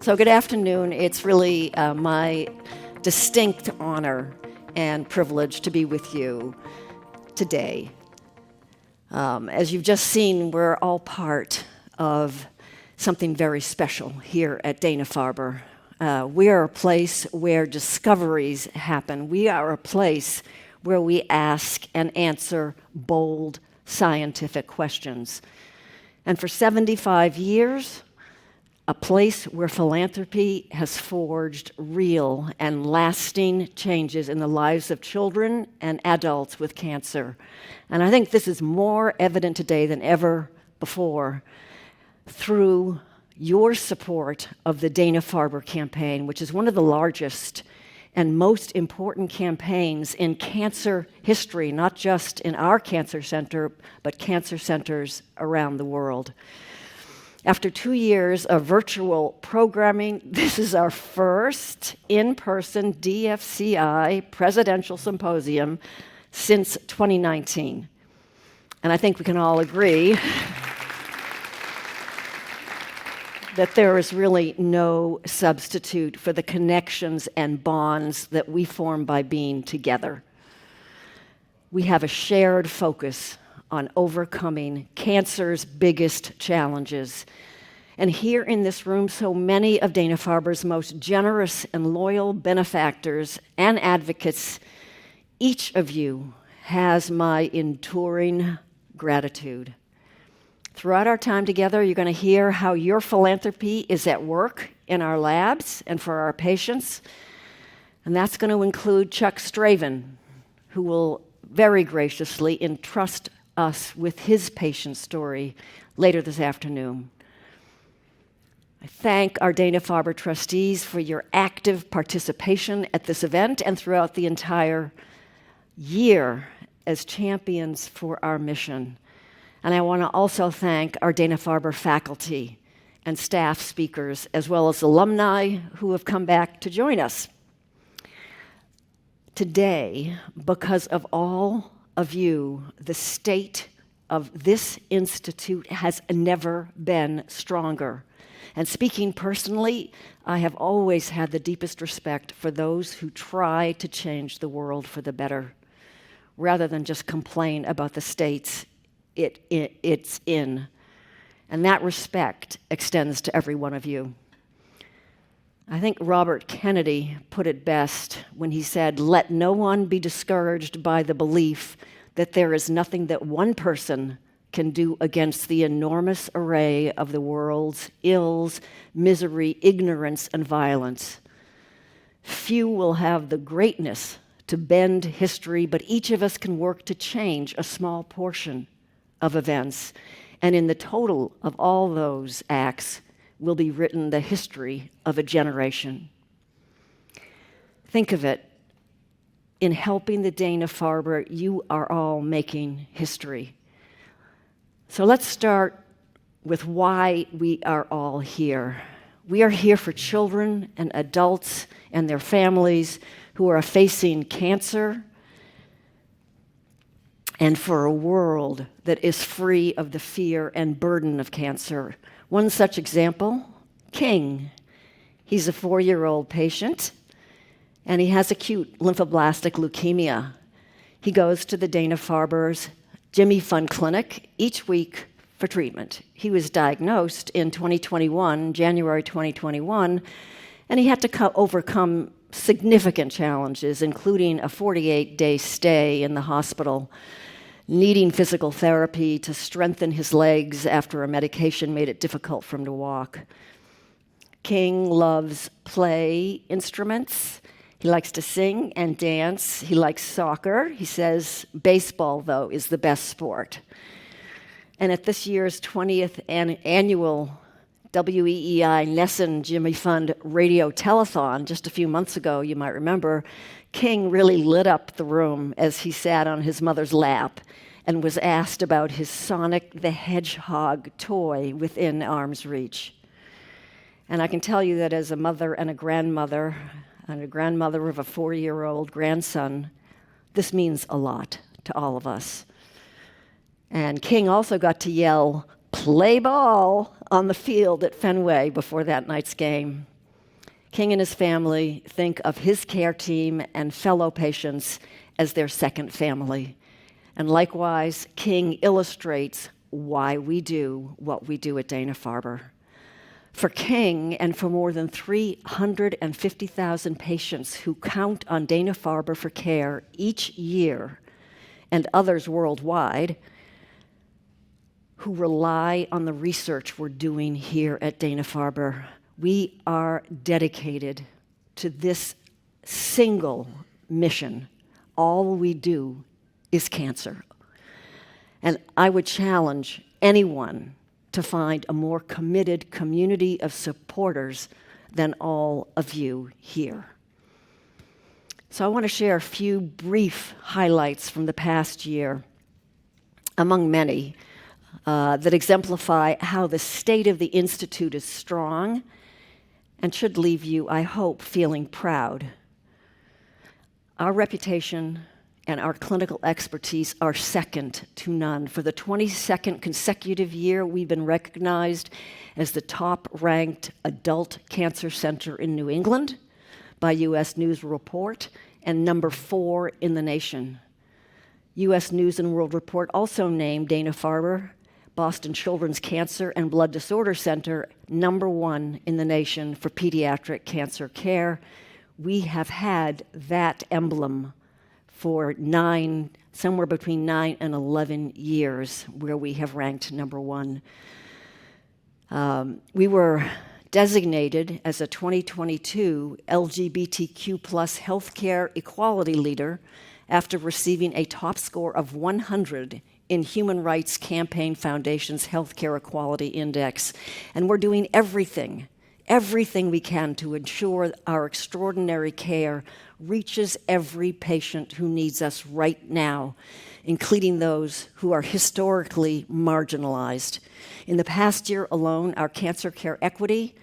So good afternoon. It's really my distinct honor and privilege to be with you today. As you've just seen, we're all part of something very special here at Dana-Farber. We are a place where discoveries happen. We are a place where we ask and answer bold scientific questions. And for 75 years, a place where philanthropy has forged real and lasting changes in the lives of children and adults with cancer. And I think this is more evident today than ever before through your support of the Dana-Farber campaign, which is one of the largest and most important campaigns in cancer history, not just in our cancer center, but cancer centers around the world. After 2 years of virtual programming, this is our first in-person DFCI Presidential Symposium since 2019. And I think we can all agree that there is really no substitute for the connections and bonds that we form by being together. We have a shared focus on overcoming cancer's biggest challenges. And here in this room, so many of Dana-Farber's most generous and loyal benefactors and advocates, each of you has my enduring gratitude. Throughout our time together, you're going to hear how your philanthropy is at work in our labs and for our patients. And that's going to include Chuck Straven, who will very graciously entrust us with his patient story later this afternoon. I thank our Dana-Farber trustees for your active participation at this event and throughout the entire year as champions for our mission. And I want to also thank our Dana-Farber faculty and staff speakers, as well as alumni who have come back to join us. Today, because of all of you, the state of this institute has never been stronger. And speaking personally, I have always had the deepest respect for those who try to change the world for the better, rather than just complain about the states it's in. And that respect extends to every one of you. I think Robert Kennedy put it best when he said, "Let no one be discouraged by the belief that there is nothing that one person can do against the enormous array of the world's ills, misery, ignorance, and violence. Few will have the greatness to bend history, but each of us can work to change a small portion of events. And in the total of all those acts will be written the history of a generation." Think of it. In helping the Dana-Farber, you are all making history. So let's start with why we are all here. We are here for children and adults and their families who are facing cancer, and for a world that is free of the fear and burden of cancer. One such example, King. He's a 4-year-old patient, and he has acute lymphoblastic leukemia. He goes to the Dana-Farber's Jimmy Fund Clinic each week for treatment. He was diagnosed in January 2021, and he had to overcome significant challenges, including a 48-day stay in the hospital, needing physical therapy to strengthen his legs after a medication made it difficult for him to walk. King loves play instruments. He likes to sing and dance. He likes soccer. He says baseball, though, is the best sport. And at this year's 20th annual WEEI Nesson Jimmy Fund Radio Telethon, just a few months ago, you might remember, King really lit up the room as he sat on his mother's lap and was asked about his Sonic the Hedgehog toy within arm's reach. And I can tell you that as a mother and a grandmother of a 4-year-old grandson, this means a lot to all of us. And King also got to yell, "Play ball," on the field at Fenway before that night's game. King and his family think of his care team and fellow patients as their second family. And likewise, King illustrates why we do what we do at Dana-Farber. For King and for more than 350,000 patients who count on Dana-Farber for care each year, and others worldwide who rely on the research we're doing here at Dana-Farber, we are dedicated to this single mission. All we do is cancer. And I would challenge anyone to find a more committed community of supporters than all of you here. So I want to share a few brief highlights from the past year, among many, that exemplify how the state of the Institute is strong and should leave you, I hope, feeling proud. Our reputation and our clinical expertise are second to none. For the 22nd consecutive year, we've been recognized as the top-ranked adult cancer center in New England by U.S. News and Report, and number 4 in the nation. U.S. News and World Report also named Dana-Farber, Boston Children's Cancer and Blood Disorder Center, number 1 in the nation for pediatric cancer care. We have had that emblem for somewhere between 9 and 11 years, where we have ranked number 1. We were designated as a 2022 LGBTQ+ healthcare equality leader after receiving a top score of 100 in Human Rights Campaign Foundation's Healthcare Equality Index. And we're doing everything we can to ensure our extraordinary care reaches every patient who needs us right now, including those who are historically marginalized. In the past year alone, our cancer care equity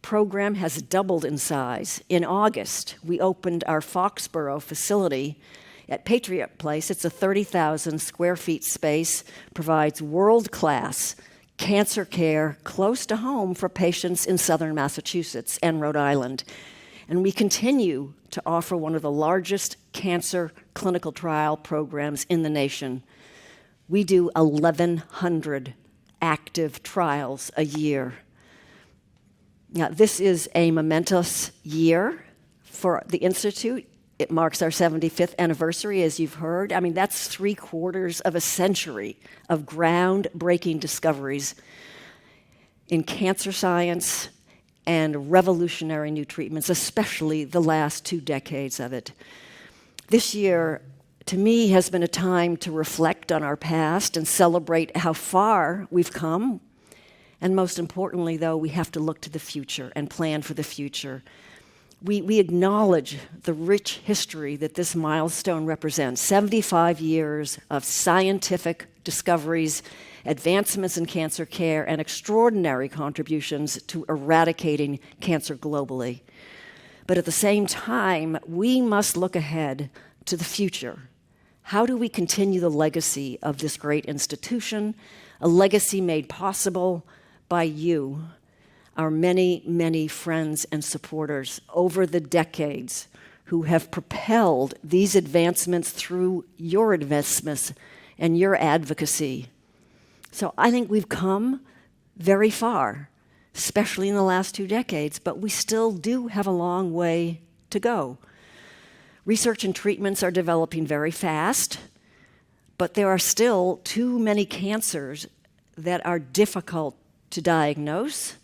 program has doubled in size. In August, we opened our Foxborough facility at Patriot Place. It's a 30,000 square feet space, provides world-class cancer care close to home for patients in southern Massachusetts and Rhode Island. And we continue to offer one of the largest cancer clinical trial programs in the nation. We do 1,100 active trials a year. Now, this is a momentous year for the Institute. It marks our 75th anniversary, as you've heard. I mean, that's 3/4 of a century of groundbreaking discoveries in cancer science and revolutionary new treatments, especially the last 2 decades of it. This year, to me, has been a time to reflect on our past and celebrate how far we've come. And most importantly, though, we have to look to the future and plan for the future. We acknowledge the rich history that this milestone represents, 75 years of scientific discoveries, advancements in cancer care, and extraordinary contributions to eradicating cancer globally. But at the same time, we must look ahead to the future. How do we continue the legacy of this great institution, a legacy made possible by you, our many, many friends and supporters over the decades who have propelled these advancements through your investments and your advocacy? So I think we've come very far, especially in the last 2 decades, but we still do have a long way to go. Research and treatments are developing very fast, but there are still too many cancers that are difficult to diagnose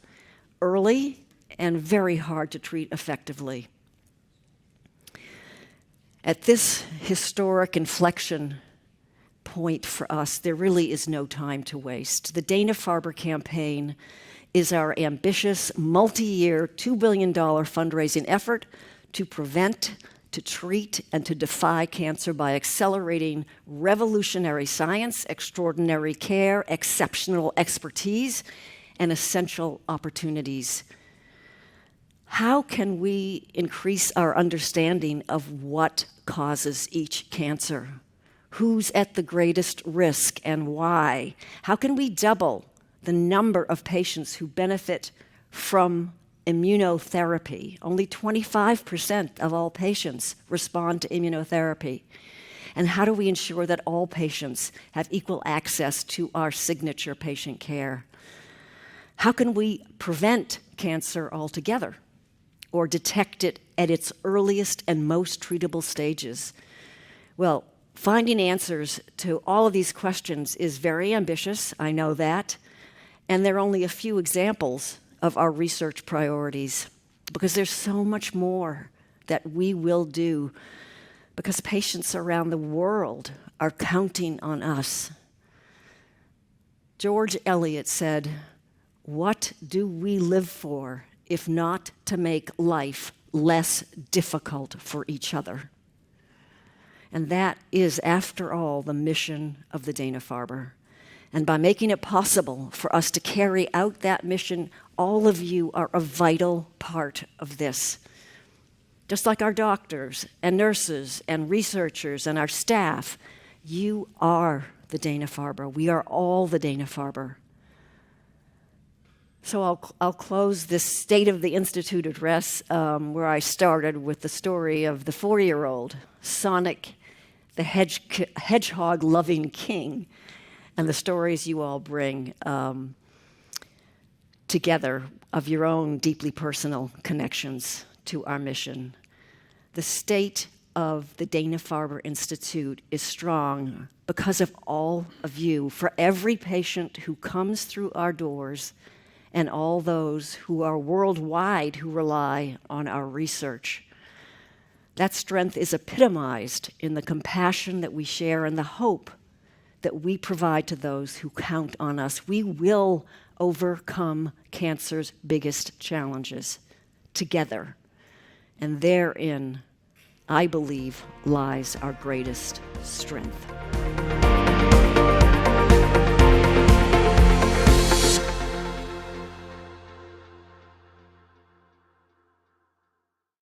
early and very hard to treat effectively. At this historic inflection point for us, there really is no time to waste. The Dana-Farber campaign is our ambitious, multi-year, $2 billion fundraising effort to prevent, to treat, and to defy cancer by accelerating revolutionary science, extraordinary care, exceptional expertise, and essential opportunities. How can we increase our understanding of what causes each cancer? Who's at the greatest risk and why? How can we double the number of patients who benefit from immunotherapy? Only 25% of all patients respond to immunotherapy. And how do we ensure that all patients have equal access to our signature patient care? How can we prevent cancer altogether or detect it at its earliest and most treatable stages? Well, finding answers to all of these questions is very ambitious, I know that, and there are only a few examples of our research priorities because there's so much more that we will do because patients around the world are counting on us. George Eliot said, "What do we live for if not to make life less difficult for each other?" And that is, after all, the mission of the Dana-Farber. And by making it possible for us to carry out that mission, all of you are a vital part of this. Just like our doctors and nurses and researchers and our staff, you are the Dana-Farber. We are all the Dana-Farber. So I'll close this State of the Institute address where I started with the story of the 4-year-old, Sonic, the hedgehog-loving king, and the stories you all bring together of your own deeply personal connections to our mission. The state of the Dana-Farber Institute is strong because of all of you, for every patient who comes through our doors and all those who are worldwide who rely on our research. That strength is epitomized in the compassion that we share and the hope that we provide to those who count on us. We will overcome cancer's biggest challenges together. And therein, I believe, lies our greatest strength.